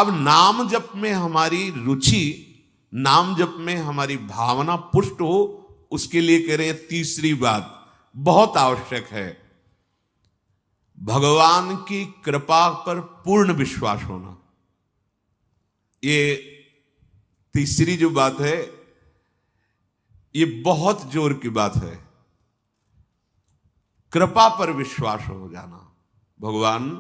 अब नाम जप में हमारी रुचि, नाम जप में हमारी भावना पुष्ट हो, उसके लिए कह रहे हैं तीसरी बात बहुत आवश्यक है, भगवान की कृपा पर पूर्ण विश्वास होना। ये तीसरी जो बात है, ये बहुत जोर की बात है, कृपा पर विश्वास हो जाना। भगवान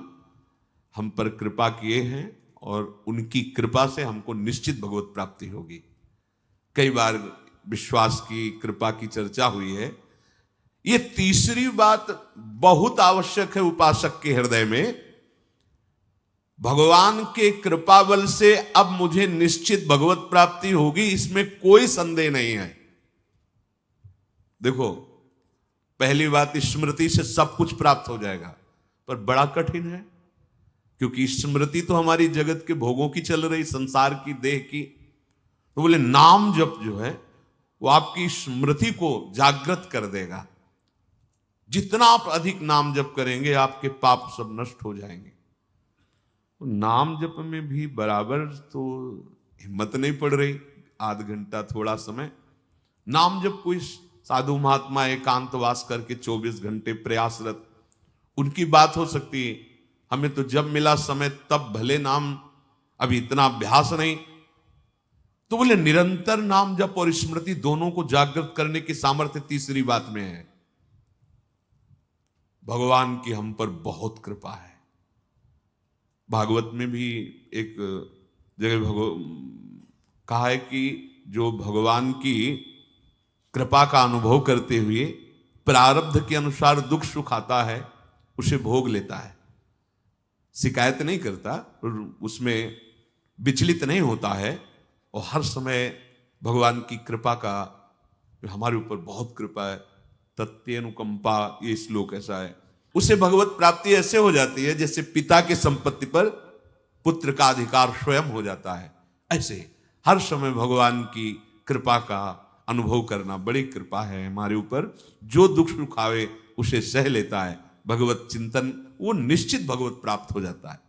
हम पर कृपा किए हैं और उनकी कृपा से हमको निश्चित भगवत प्राप्ति होगी। कई बार विश्वास की, कृपा की चर्चा हुई है। ये तीसरी बात बहुत आवश्यक है उपासक के हृदय में, भगवान के कृपा बल से अब मुझे निश्चित भगवत प्राप्ति होगी, इसमें कोई संदेह नहीं है। देखो, पहली बात, स्मृति से सब कुछ प्राप्त हो जाएगा, पर बड़ा कठिन है, क्योंकि स्मृति तो हमारी जगत के भोगों की चल रही, संसार की, देह की। तो बोले नाम जप जो है वो आपकी स्मृति को जागृत कर देगा। जितना आप अधिक नाम जप करेंगे आपके पाप सब नष्ट हो जाएंगे। तो नाम जप में भी बराबर तो हिम्मत नहीं पड़ रही, आध घंटा थोड़ा समय नाम जप। कोई साधु महात्मा एकांतवास करके 24 घंटे प्रयासरत, उनकी बात हो सकती है। हमें तो जब मिला समय तब भले नाम, अभी इतना अभ्यास नहीं। तो बोले निरंतर नाम जप और स्मृति दोनों को जागृत करने की सामर्थ्य तीसरी बात में है। भगवान की हम पर बहुत कृपा है। भागवत में भी एक जगह कहा है कि जो भगवान की कृपा का अनुभव करते हुए प्रारब्ध के अनुसार दुख सुख आता है, उसे भोग लेता है, शिकायत नहीं करता, उसमें विचलित नहीं होता है, और हर समय भगवान की कृपा का, हमारे ऊपर बहुत कृपा है, तत्यनुकंपा, ये श्लोक ऐसा है। उसे भगवत प्राप्ति ऐसे हो जाती है जैसे पिता के संपत्ति पर पुत्र का अधिकार स्वयं हो जाता है। ऐसे हर समय भगवान की कृपा का अनुभव करना बड़ी कृपा है हमारे ऊपर। जो दुख सुख आवे उसे सह लेता है, भगवत चिंतन, वो निश्चित भगवत प्राप्त हो जाता है।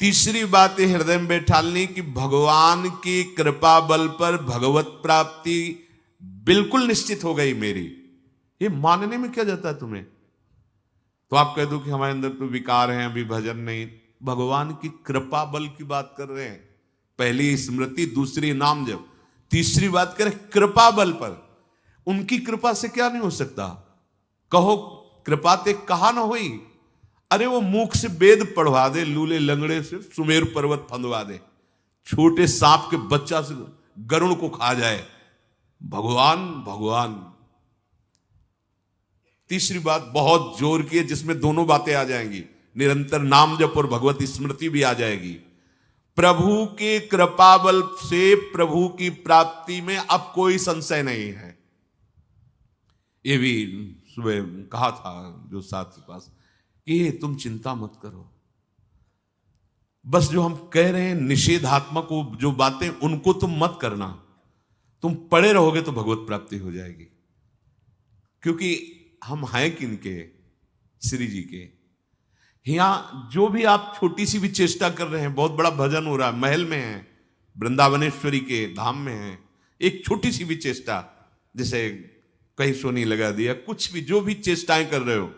तीसरी बात है हृदय में बैठालनी कि भगवान की कृपा बल पर भगवत प्राप्ति बिल्कुल निश्चित हो गई मेरी। ये मानने में क्या जाता है तुम्हें? तो आप कह दो कि हमारे अंदर तो विकार हैं, अभी भजन नहीं। भगवान की कृपा बल की बात कर रहे हैं। पहली स्मृति, दूसरी नाम जप, तीसरी बात करें कृपा बल पर। उनकी कृपा से क्या नहीं हो सकता? कहो कृपा ते कहा ना हुई। अरे वो मुख से वेद पढ़वा दे, लूले लंगड़े से सुमेर पर्वत फंदवा दे, छोटे सांप के बच्चा से गरुड़ को खा जाए, भगवान भगवान। तीसरी बात बहुत जोर की है, जिसमें दोनों बातें आ जाएंगी, निरंतर नाम जप और भगवत स्मृति भी आ जाएगी। प्रभु के कृपा बल से प्रभु की प्राप्ति में अब कोई संशय नहीं है। ये भी सुबह कहा था जो साथ के पास कि तुम चिंता मत करो, बस जो हम कह रहे हैं निषेधात्मक जो बातें उनको तुम मत करना, तुम पड़े रहोगे तो भगवत प्राप्ति हो जाएगी। क्योंकि हम हैं किनके? श्री जी के। यहां जो भी आप छोटी सी भी चेष्टा कर रहे हैं, बहुत बड़ा भजन हो रहा है, महल में है, वृंदावनेश्वरी के धाम में है, एक छोटी सी भी चेष्टा, जैसे कहीं सोनी लगा दिया, कुछ भी जो भी चेष्टाएं कर रहे हो,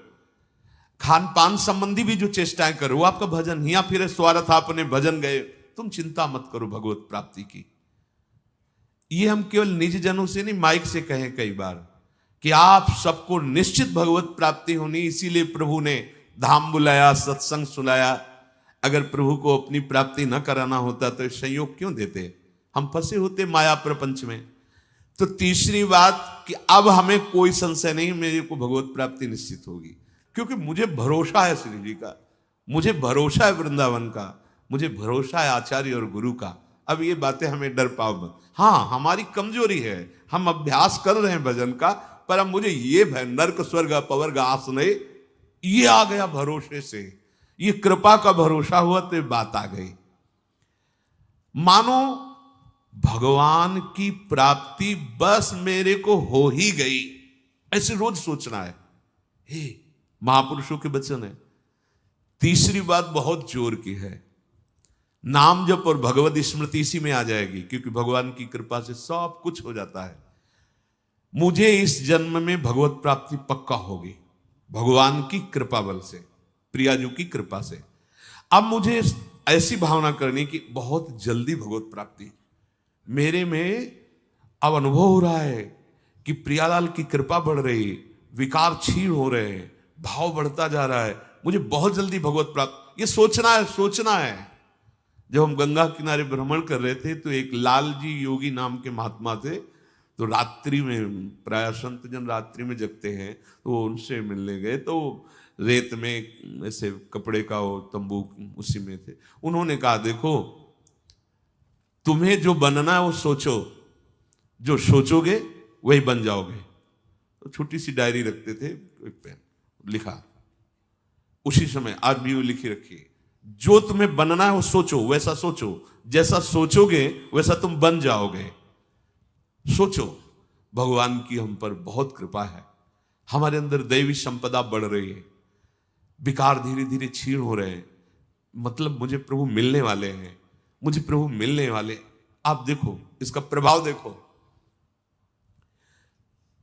खान पान संबंधी भी जो चेष्टाएं कर रहे हो, आपका भजन हिया फिर स्वार्थ आपने भजन गए, तुम चिंता मत करो भगवत प्राप्ति की। ये हम केवल निज जनों से नहीं, माइक से कहें कई बार कि आप सबको निश्चित भगवत प्राप्ति होनी, इसीलिए प्रभु ने धाम बुलाया, सत्संग सुनाया। अगर प्रभु को अपनी प्राप्ति न कराना होता तो संयोग क्यों देते? हम फंसे होते माया प्रपंच में। तो तीसरी बात कि अब हमें कोई संशय नहीं, मेरे को भगवत प्राप्ति निश्चित होगी, क्योंकि मुझे भरोसा है श्री जी का, मुझे भरोसा है वृंदावन का, मुझे भरोसा है आचार्य और गुरु का। अब ये बातें हमें डर पाओ मत। हाँ, हमारी कमजोरी है, हम अभ्यास कर रहे हैं भजन का, पर अब मुझे ये भय, नर्क स्वर्ग अपवर्ग आसने, ये आ गया भरोसे से, ये कृपा का भरोसा हुआ तो बात आ गई। मानो भगवान की प्राप्ति बस मेरे को हो ही गई, ऐसे रोज सोचना है। हे महापुरुषों के वचन है। तीसरी बात बहुत जोर की है, नाम जप और भगवत स्मृति इसी में आ जाएगी, क्योंकि भगवान की कृपा से सब कुछ हो जाता है। मुझे इस जन्म में भगवत प्राप्ति पक्का होगी भगवान की कृपा बल से, प्रियाजू की कृपा से। अब मुझे ऐसी भावना करनी कि बहुत जल्दी भगवत प्राप्ति मेरे में अब अनुभव हो रहा है कि प्रियालाल की कृपा बढ़ रही, विकार क्षीण हो रहे हैं, भाव बढ़ता जा रहा है, मुझे बहुत जल्दी भगवत प्राप्त, ये सोचना है। जब हम गंगा किनारे भ्रमण कर रहे थे तो एक लाल जी योगी नाम के महात्मा थे, तो रात्रि में, प्राय संत जन रात्रि में जगते हैं, तो उनसे मिलने गए, तो रेत में ऐसे कपड़े का वो तंबू उसी में थे। उन्होंने कहा देखो तुम्हें जो बनना है वो सोचो, जो सोचोगे वही बन जाओगे। तो छोटी सी डायरी रखते थे, एक पेन लिखा उसी समय, आज भी वो लिखी रखी, जो तुम्हें बनना है वो सोचो, वैसा सोचो, जैसा सोचोगे वैसा तुम बन जाओगे। सोचो, भगवान की हम पर बहुत कृपा है, हमारे अंदर दैवी संपदा बढ़ रही है, विकार धीरे धीरे क्षीण हो रहे हैं, मतलब मुझे प्रभु मिलने वाले हैं, मुझे प्रभु मिलने वाले। आप देखो इसका प्रभाव देखो,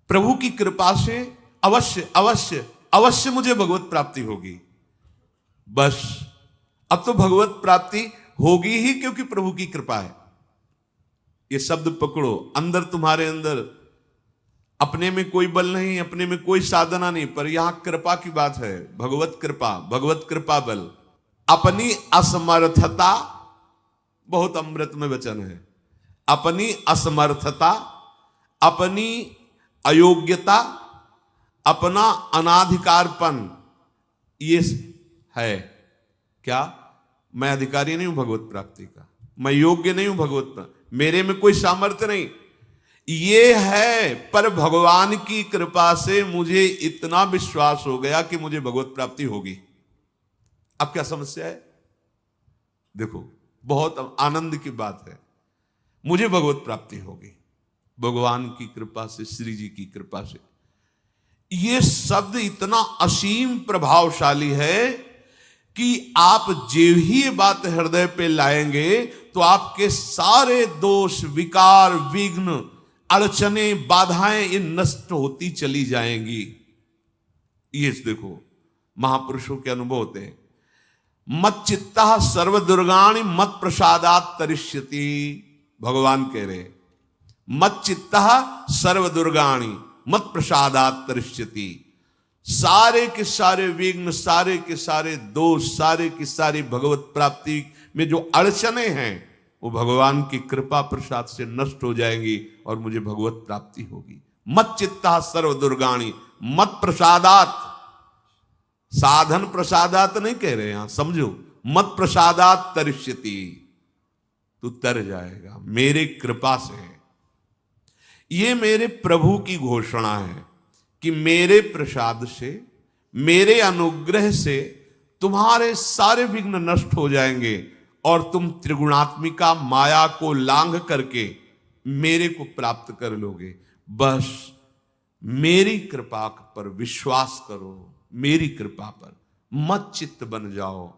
प्रभु की कृपा से अवश्य अवश्य अवश्य मुझे भगवत प्राप्ति होगी। बस अब तो भगवत प्राप्ति होगी ही, क्योंकि प्रभु की कृपा है। ये शब्द पकड़ो, अंदर तुम्हारे अंदर अपने में कोई बल नहीं, अपने में कोई साधना नहीं, पर यहां कृपा की बात है, भगवत कृपा बल। अपनी असमर्थता, बहुत अमृत में वचन है, अपनी असमर्थता, अपनी अयोग्यता, अपना अनाधिकारपन, ये है क्या? मैं अधिकारी नहीं हूं भगवत प्राप्ति का, मैं योग्य नहीं हूं भगवत प्राप्ति, मेरे में कोई सामर्थ्य नहीं, ये है। पर भगवान की कृपा से मुझे इतना विश्वास हो गया कि मुझे भगवत प्राप्ति होगी। अब क्या समस्या है? देखो बहुत आनंद की बात है, मुझे भगवत प्राप्ति होगी भगवान की कृपा से, श्री जी की कृपा से। ये शब्द इतना असीम प्रभावशाली है कि आप जो ही ये बात हृदय पे लाएंगे तो आपके सारे दोष, विकार, विघ्न, अड़चने, बाधाएं ये नष्ट होती चली जाएंगी। ये देखो महापुरुषों के अनुभव होते हैं। मत चित्ता सर्व दुर्गाणि मत प्रसादात तरिष्यति, भगवान कह रहे मत चित्ता सर्व दुर्गाणि मत प्रसादात तरिष्यति। सारे के सारे विघ्न, सारे के सारे दोष, सारे की सारी भगवत प्राप्ति में जो अड़चने हैं वो भगवान की कृपा प्रसाद से नष्ट हो जाएंगी और मुझे भगवत प्राप्ति होगी। मत चित्ता सर्व दुर्गाणि मत प्रसादात, साधन प्रसादात नहीं कह रहे यहां, समझो, मत प्रसादात तरिष्यति, तू तर जाएगा मेरे कृपा से। ये मेरे प्रभु की घोषणा है कि मेरे प्रसाद से, मेरे अनुग्रह से तुम्हारे सारे विघ्न नष्ट हो जाएंगे और तुम त्रिगुणात्मिका माया को लांघ करके मेरे को प्राप्त कर लोगे। बस मेरी कृपा पर विश्वास करो, मेरी कृपा पर मत चित्त बन जाओ,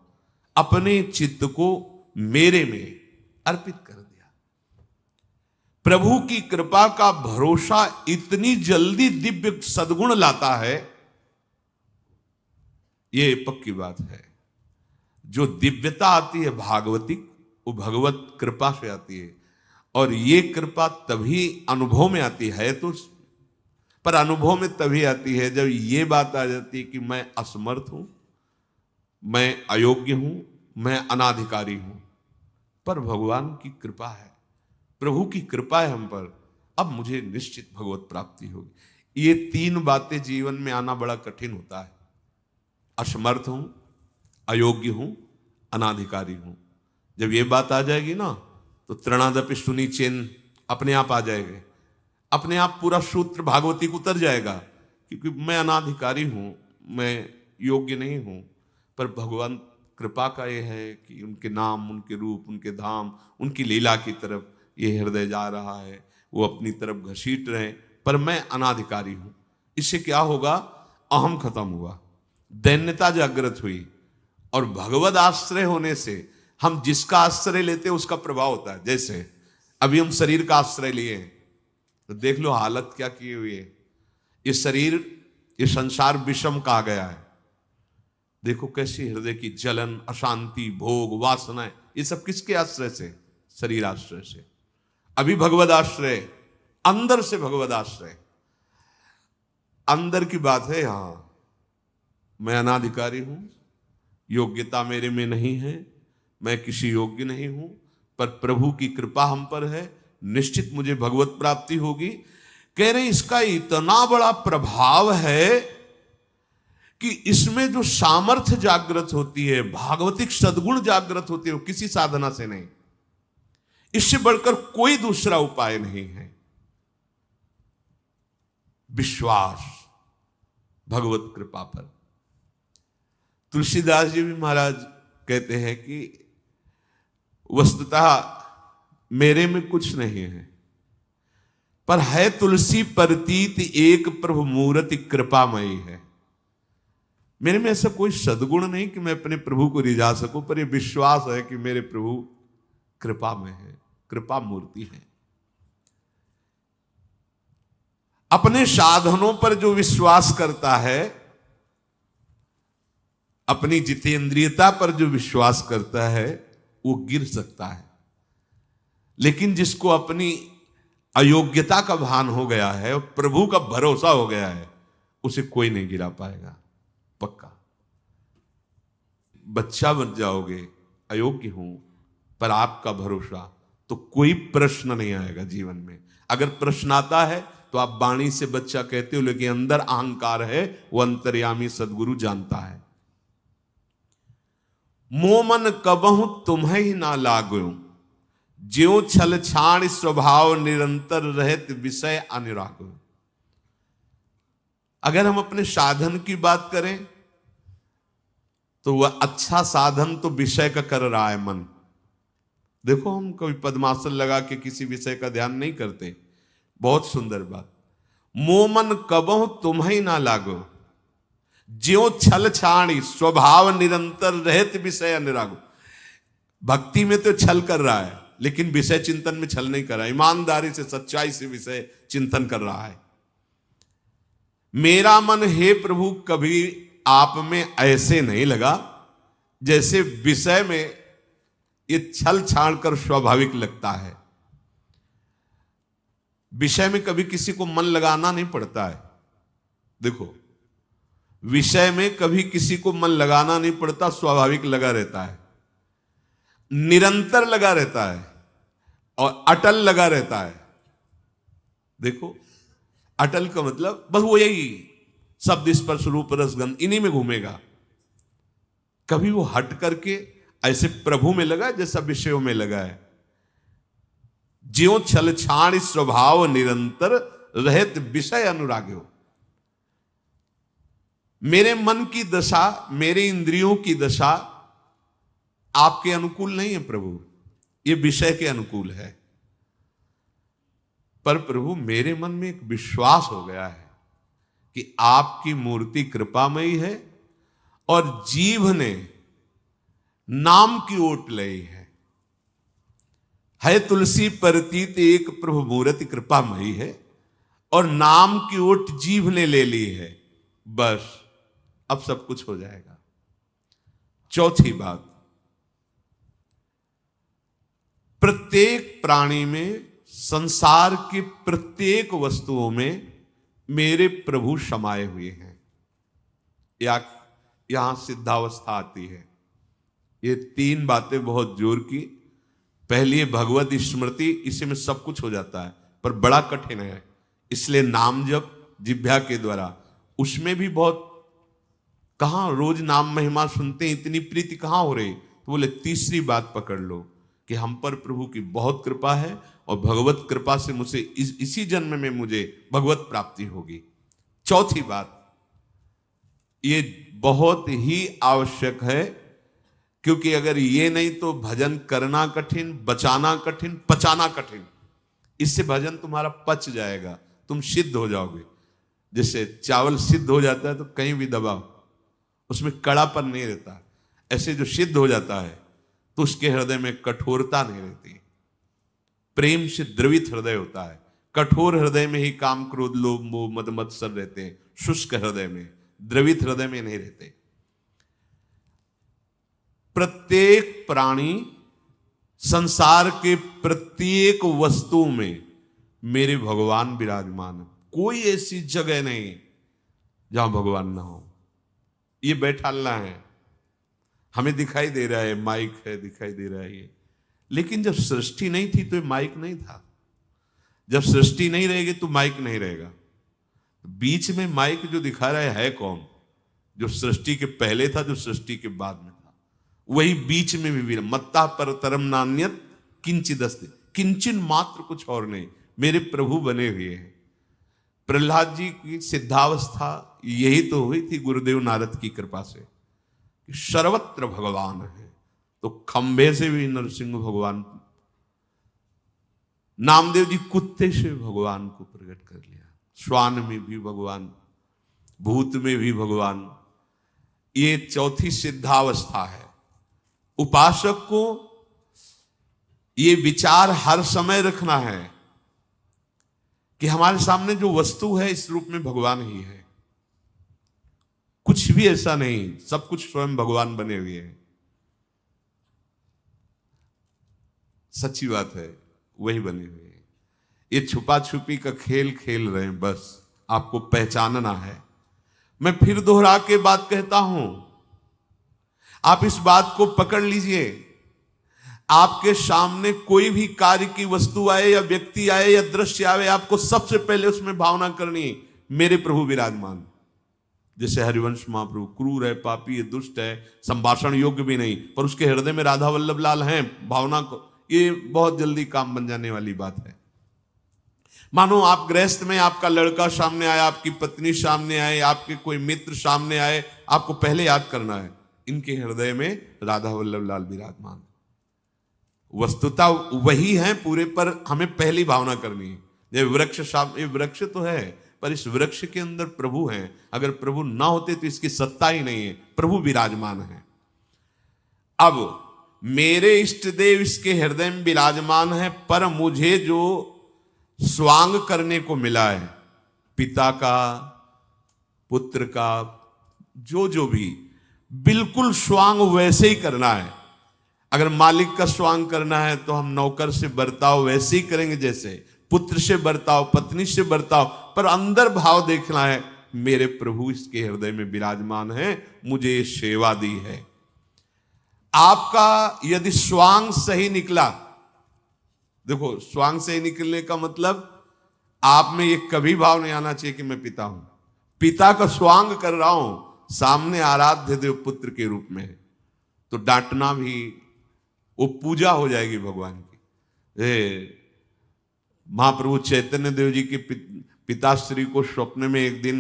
अपने चित्त को मेरे में अर्पित कर दिया। प्रभु की कृपा का भरोसा इतनी जल्दी दिव्य सद्गुण लाता है, ये पक्की बात है। जो दिव्यता आती है भागवती, वो भगवत कृपा से आती है, और ये कृपा तभी अनुभव में आती है, तो पर अनुभव में तभी आती है जब ये बात आ जाती है कि मैं असमर्थ हूं, मैं अयोग्य हूं, मैं अनाधिकारी हूं। पर भगवान की कृपा है, प्रभु की कृपा है हम पर, अब मुझे निश्चित भगवत प्राप्ति होगी। ये तीन बातें जीवन में आना बड़ा कठिन होता है। असमर्थ हूं, अयोग्य हूं, अनाधिकारी हूं। जब ये बात आ जाएगी ना तो तृणादपि सुनी चिन्ह अपने आप आ जाएंगे, अपने आप पूरा सूत्र भागवती को उतर जाएगा, क्योंकि मैं अनाधिकारी हूं, मैं योग्य नहीं हूं। पर भगवान कृपा का ये है कि उनके नाम, उनके रूप, उनके धाम, उनकी लीला की तरफ ये हृदय जा रहा है, वो अपनी तरफ घसीट रहे, पर मैं अनाधिकारी हूं। इससे क्या होगा? अहम खत्म हुआ, दैन्यता जागृत हुई, और भगवद आश्रय होने से हम जिसका आश्रय लेते हैं उसका प्रभाव होता है। जैसे अभी हम शरीर का आश्रय लिए हैं तो देख लो हालत क्या की हुई है। ये शरीर, ये संसार विषम कहा गया है। देखो कैसी हृदय की जलन, अशांति, भोग, वासनाएं, ये सब किसके आश्रय से? शरीर आश्रय से। अभी भगवद आश्रय, अंदर से भगवद आश्रय, अंदर की बात है। यहां मैं अनाधिकारी हूं, योग्यता मेरे में नहीं है, मैं किसी योग्य नहीं हूं, पर प्रभु की कृपा हम पर है, निश्चित मुझे भगवत प्राप्ति होगी। कह रहे इसका इतना बड़ा प्रभाव है कि इसमें जो सामर्थ्य जागृत होती है, भागवतिक सद्गुण जागृत होती है, वो किसी साधना से नहीं, इससे बढ़कर कोई दूसरा उपाय नहीं है। विश्वास भगवत कृपा पर। तुलसीदास जी भी महाराज कहते हैं कि वस्तुतः मेरे में कुछ नहीं है, पर है तुलसी प्रतीत एक प्रभु मूर्ति कृपामयी है। मेरे में ऐसा कोई सद्गुण नहीं कि मैं अपने प्रभु को रिझा सकूं, पर यह विश्वास है कि मेरे प्रभु कृपा में है, कृपा मूर्ति है। अपने साधनों पर जो विश्वास करता है, अपनी जितेंद्रियता पर जो विश्वास करता है, वो गिर सकता है। लेकिन जिसको अपनी अयोग्यता का भान हो गया है और प्रभु का भरोसा हो गया है, उसे कोई नहीं गिरा पाएगा, पक्का। बच्चा बन जाओगे, अयोग्य हूं, पर आपका भरोसा, तो कोई प्रश्न नहीं आएगा जीवन में। अगर प्रश्न आता है तो आप वाणी से बच्चा कहते हो, लेकिन अंदर अहंकार है, वो अंतर्यामी सदगुरु जानता है। मोमन कबहु तुम्हें ही ना लागो, ज्यों छल छाण स्वभाव निरंतर रहत विषय अनुरागो। अगर हम अपने साधन की बात करें तो वह अच्छा साधन तो विषय का कर रहा है मन। देखो हम कभी पद्मासन लगा के किसी विषय का ध्यान नहीं करते। बहुत सुंदर बात। मोमन कबहु तुम्हें ना लागो, ज्यों छल छाणी स्वभाव निरंतर रहत विषय अनुरागो। भक्ति में तो छल कर रहा है, लेकिन विषय चिंतन में छल नहीं कर रहा है, ईमानदारी से सच्चाई से विषय चिंतन कर रहा है। मेरा मन हे प्रभु कभी आप में ऐसे नहीं लगा जैसे विषय में ये छल छाड़ कर स्वाभाविक लगता है। विषय में कभी किसी को मन लगाना नहीं पड़ता है। देखो, विषय में कभी किसी को मन लगाना नहीं पड़ता, स्वाभाविक लगा रहता है, निरंतर लगा रहता है और अटल लगा रहता है। देखो, अटल का मतलब बस वो यही शब्द स्पर्श रूप रस गंध इन्हीं में घूमेगा। कभी वो हट करके ऐसे प्रभु में लगा जैसा विषयों में लगा है। ज्यों छल छाण स्वभाव निरंतर रहत विषय अनुराग्यो। मेरे मन की दशा, मेरे इंद्रियों की दशा आपके अनुकूल नहीं है प्रभु, ये विषय के अनुकूल है। पर प्रभु मेरे मन में एक विश्वास हो गया है कि आपकी मूर्ति कृपामयी है और जीव ने नाम की ओट ली है तुलसी प्रतीत एक प्रभु मूर्ति कृपामयी है, और नाम की ओट जीव ने ले ली है। बस अब सब कुछ हो जाएगा। चौथी बात, प्रत्येक प्राणी में, संसार की प्रत्येक वस्तुओं में मेरे प्रभु समाये हुए हैं। यहां सिद्धावस्था आती है। ये तीन बातें बहुत जोर की। पहली है भगवत स्मृति, इसी में सब कुछ हो जाता है, पर बड़ा कठिन है। इसलिए नाम जप जिह्वा के द्वारा, उसमें भी बहुत, कहां रोज नाम महिमा सुनते हैं, इतनी प्रीति कहां हो रही। तो बोले तीसरी बात पकड़ लो कि हम पर प्रभु की बहुत कृपा है और भगवत कृपा से मुझे इसी जन्म में मुझे भगवत प्राप्ति होगी। चौथी बात, ये बहुत ही आवश्यक है, क्योंकि अगर ये नहीं तो भजन करना कठिन, बचाना कठिन, पचाना कठिन। इससे भजन तुम्हारा पच जाएगा, तुम सिद्ध हो जाओगे। जैसे चावल सिद्ध हो जाता है तो कहीं भी दबाओ, उसमें कड़ापन नहीं रहता। ऐसे जो सिद्ध हो जाता है तो उसके हृदय में कठोरता नहीं रहती, प्रेम से द्रवित हृदय होता है। कठोर हृदय में ही काम, क्रोध, लोभ, मोह, मद, मत्सर रहते हैं। शुष्क हृदय में, द्रवित हृदय में नहीं रहते। प्रत्येक प्राणी, संसार के प्रत्येक वस्तु में मेरे भगवान विराजमान है। कोई ऐसी जगह नहीं जहां भगवान ना हो। ये बैठालना है, हमें दिखाई दे रहा है, माइक है, दिखाई दे रहा है ये, लेकिन जब सृष्टि नहीं थी तो माइक नहीं था। जब सृष्टि नहीं रहेगी तो माइक नहीं रहेगा। बीच में माइक जो दिखा रहा है कौन? जो सृष्टि के पहले था, जो सृष्टि के बाद में था, वही बीच में भी मत्ता पर तरम नान्यत किंचिदस्ति, किंचन मात्र, कुछ और नहीं, मेरे प्रभु बने हुए हैं। प्रहलाद जी की सिद्धावस्था यही तो हुई थी गुरुदेव नारद की कृपा से, कि सर्वत्र भगवान है। तो खंबे से भी नरसिंह भगवान, नामदेव जी कुत्ते से भगवान को प्रकट कर लिया, श्वान में भी भगवान, भूत में भी भगवान। ये चौथी सिद्धावस्था है। उपासक को ये विचार हर समय रखना है कि हमारे सामने जो वस्तु है इस रूप में भगवान ही है, कुछ भी ऐसा नहीं, सब कुछ स्वयं भगवान बने हुए हैं। सच्ची बात है, वही बने हुए हैं। ये छुपा छुपी का खेल खेल रहे हैं, बस आपको पहचानना है। मैं फिर दोहरा के बात कहता हूं, आप इस बात को पकड़ लीजिए। आपके सामने कोई भी कार्य की वस्तु आए या व्यक्ति आए या दृश्य आए, आपको सबसे पहले उसमें भावना करनी, मेरे प्रभु विराजमान। जैसे हरिवंश महाप्रभु क्रूर है, पापी है, दुष्ट है, संभाषण योग्य भी नहीं, पर उसके हृदय में राधा वल्लभ लाल हैं, भावना को, ये बहुत जल्दी काम बन जाने वाली बात है। मानो आप गृहस्थ में, आपका लड़का सामने आया, आपकी पत्नी सामने आए, आपके कोई मित्र सामने आए, आपको पहले याद करना है, इनके हृदय में राधा वल्लभ लाल विराजमान। वस्तुता वही है पूरे, पर हमें पहली भावना करनी है। ये वृक्ष तो है, पर इस वृक्ष के अंदर प्रभु हैं। अगर प्रभु ना होते तो इसकी सत्ता ही नहीं है, प्रभु विराजमान है। अब मेरे इष्ट देव इसके हृदय में विराजमान है, पर मुझे जो स्वांग करने को मिला है, पिता का, पुत्र का, जो भी, बिल्कुल स्वांग वैसे ही करना है। अगर मालिक का स्वांग करना है तो हम नौकर से बर्ताव वैसे ही करेंगे, जैसे पुत्र से बर्ताव, पत्नी से बर्ताव, पर अंदर भाव देखना है, मेरे प्रभु इसके हृदय में विराजमान है, मुझे ये सेवा दी है। आपका यदि स्वांग सही निकला, देखो स्वांग सही निकलने का मतलब आप में ये कभी भाव नहीं आना चाहिए कि मैं पिता हूं, पिता का स्वांग कर रहा हूं, सामने आराध्य देव पुत्र के रूप में है, तो डांटना भी वो पूजा हो जाएगी भगवान की। महाप्रभु चैतन्य देव जी के पिताश्री को स्वप्न में एक दिन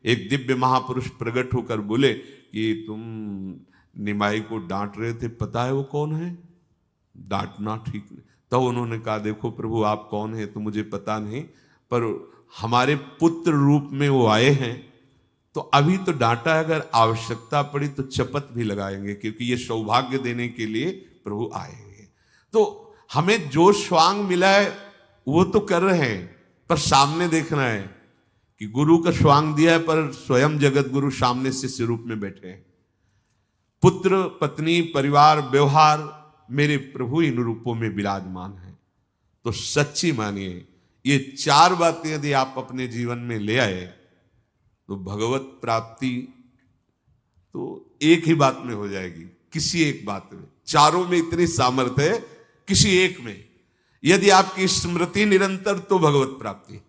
एक दिव्य महापुरुष प्रकट होकर बोले कि तुम निमाई को डांट रहे थे, पता है वो कौन है? डांटना ठीक नहीं। तो उन्होंने कहा, देखो प्रभु आप कौन है तो मुझे पता नहीं, पर हमारे पुत्र रूप में वो आए हैं, तो अभी तो डांटा, अगर आवश्यकता पड़ी तो चपत भी लगाएंगे, क्योंकि ये सौभाग्य देने के लिए प्रभु आए हैं। तो हमें जो स्वांग मिला है वो तो कर रहे हैं, पर सामने देखना है कि गुरु का स्वांग दिया है, पर स्वयं जगत गुरु सामने शिष्य रूप में बैठे हैं। पुत्र, पत्नी, परिवार, व्यवहार, मेरे प्रभु इन रूपों में विराजमान है। तो सच्ची मानिए, ये चार बातें यदि आप अपने जीवन में ले आए तो भगवत प्राप्ति तो एक ही बात में हो जाएगी, किसी एक बात में। चारों में इतनी सामर्थ्य है, किसी एक में यदि आपकी स्मृति निरंतर तो भगवत प्राप्ति,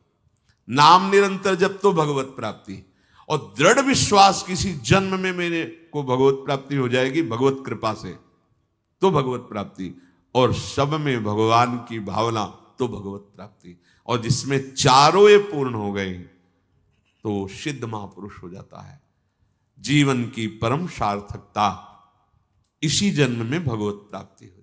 नाम निरंतर जब तो भगवत प्राप्ति, और दृढ़ विश्वास किसी जन्म में मेरे को भगवत प्राप्ति हो जाएगी भगवत कृपा से, तो भगवत प्राप्ति, और सब में भगवान की भावना तो भगवत प्राप्ति। और जिसमें चारों ये पूर्ण हो गए तो सिद्ध महापुरुष हो जाता है। जीवन की परम सार्थकता इसी जन्म में भगवत प्राप्ति हो